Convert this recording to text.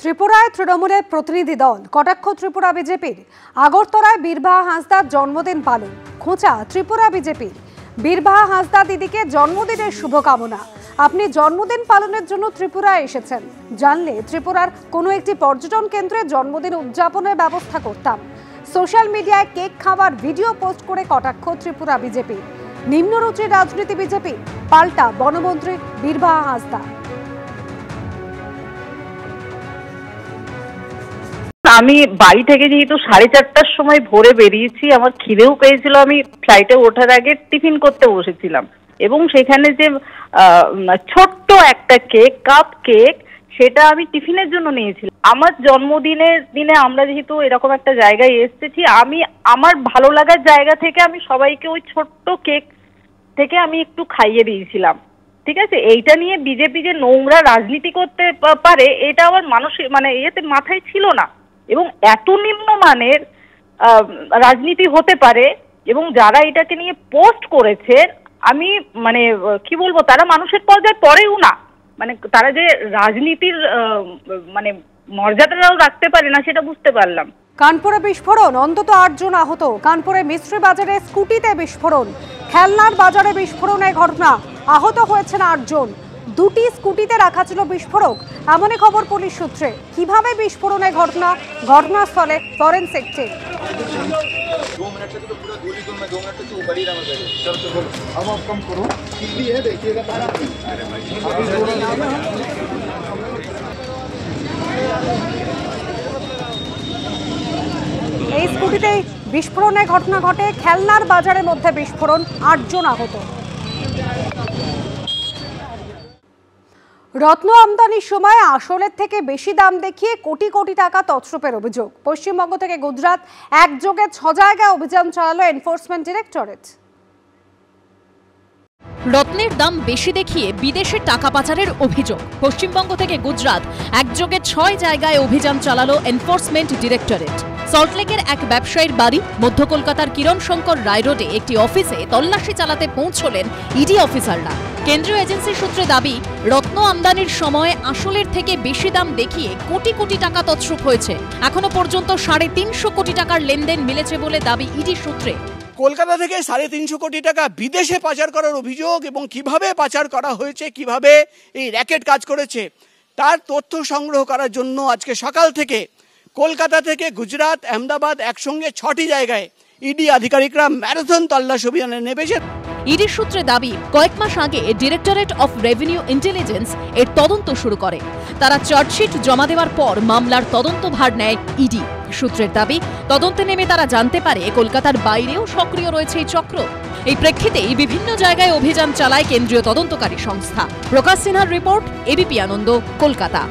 ত্রিপুরায় তৃণমূলের প্রতিনিধি দল কটাক্ষ ত্রিপুরা বিজেপির। আগরতলায় বীরবাহা হাঁসদার জন্মদিন পালন, খোঁচা ত্রিপুরা বিজেপির। বীরবাহা হাঁসদা দিদিকে জন্মদিনের শুভকামনা। আপনি জন্মদিন পালনের জন্য ত্রিপুরায় এসেছেন, জানলে ত্রিপুরার কোনো একটি পর্যটন কেন্দ্রে জন্মদিন উদযাপনের ব্যবস্থা করতাম। সোশ্যাল মিডিয়ায় কেক খাওয়ার ভিডিও পোস্ট করে কটাক্ষ ত্রিপুরা বিজেপির। নিম্নরুচির রাজনীতি বিজেপি, পাল্টা বনমন্ত্রী বীরবাহা হাঁসদা। আমি বাড়ি থেকে যেহেতু 4:30টার সময় ভোরে বেরিয়েছি, আমার খিদেও পেয়েছিল, আমি ফ্লাইটে ওঠার আগে টিফিন করতে বসেছিলাম এবং সেখানে যে ছোট্ট একটা কেক, কাপ কেক, সেটা আমি টিফিনের জন্য নিয়েছিলাম। আমার জন্মদিনের দিনে আমরা যেহেতু এরকম একটা জায়গায় এসেছি, আমি আমার ভালো লাগার জায়গা থেকে আমি সবাইকে ওই ছোট্ট কেক থেকে আমি একটু খাইয়ে দিয়েছিলাম। ঠিক আছে, এইটা নিয়ে বিজেপি যে নোংরা রাজনীতি করতে পারে এটা আমার মানসিক এতে মাথায় ছিল না, এবং এত নিম্নমানের রাজনীতি হতে পারে। এবং যারা এটাকে নিয়ে পোস্ট করেছে, আমি কি বলবো, তারা মানুষের পর্যায়ে পড়েও না, তারা যে রাজনীতির মর্যাদাটাও রাখতে পারে না, সেটা বুঝতে পারলাম। কানপুরে বিস্ফোরণ, অন্তত 8 জন আহত। কানপুরে মিস্ত্রি বাজারে স্কুটিতে বিস্ফোরণ, খেলনার বাজারে বিস্ফোরণের ঘটনা, আহত হয়েছেন 8 জন। 2টি স্কুটিতে রাখা ছিল বিস্ফোরক, এমনই খবর পুলিশ সূত্রে। কিভাবে বিস্ফোরণের ঘটনা, ঘটনাস্থলে ফরেনসিক টিম। এই স্কুটিতেই বিস্ফোরণের ঘটনা ঘটে। খেলনার বাজারের মধ্যে বিস্ফোরণ, 8 জন আহত। রত্ন আমদানির সময় আসলের থেকে বেশি দাম দেখিয়ে কোটি কোটি টাকা তছরূপের অভিযোগ। পশ্চিমবঙ্গ থেকে গুজরাট একযোগে 6 জায়গায় অভিযান চালালো এনফোর্সমেন্ট ডিরেক্টরেট। রত্নের দাম বেশি দেখিয়ে বিদেশে টাকা পাচারের অভিযোগ। পশ্চিমবঙ্গ থেকে গুজরাট একযোগে 6 জায়গায় অভিযান চালালো এনফোর্সমেন্ট ডিরেক্টরেট। সল্টলেকের এক ব্যবসায়ীর বাড়ি, মধ্য কলকাতার কিরণ শঙ্কর রায় রোডে একটি অফিসে তল্লাশি চালাতে পৌঁছলেন ইডি অফিসাররা। কেন্দ্রীয় এজেন্সির সূত্রে দাবি, রত্ন আমদানির সময় আসলের থেকে বেশি দাম দেখিয়ে কোটি কোটি টাকা তছরূপ হয়েছে। এখনো পর্যন্ত 350 কোটি টাকার লেনদেন মিলেছে বলে দাবি ইডি সূত্রে। কলকাতা থেকে 350 কোটি টাকা বিদেশে পাচার করার অভিযোগ, এবং কিভাবে পাচার করা হয়েছে, কিভাবে এই র্যাকেট কাজ করেছে, তার তথ্য সংগ্রহ করার জন্য আজকে সকাল থেকে কলকাতা থেকে গুজরাট, আহমেদাবাদ একসঙ্গে 6টি জায়গায় ইডি আধিকারিকরা ম্যারাথন তল্লাশি অভিযানে নেমেছেন। ইডির সূত্রে দাবি, কয়েক মাস আগে ডিরেক্টরেট অফ রেভিনিউ ইন্টেলিজেন্স এর তদন্ত শুরু করে। তারা চার্জশিট জমা দেওয়ার পর মামলার তদন্তভার নেয় ইডি। সূত্রের দাবি, তদন্তে নেমে তারা জানতে পারে কলকাতার বাইরেও সক্রিয় রয়েছে এই চক্র। এই প্রেক্ষিতেই বিভিন্ন জায়গায় অভিযান চালায় কেন্দ্রীয় তদন্তকারী সংস্থা। প্রকাশ সিনহার রিপোর্ট, এবিপি আনন্দ, কলকাতা।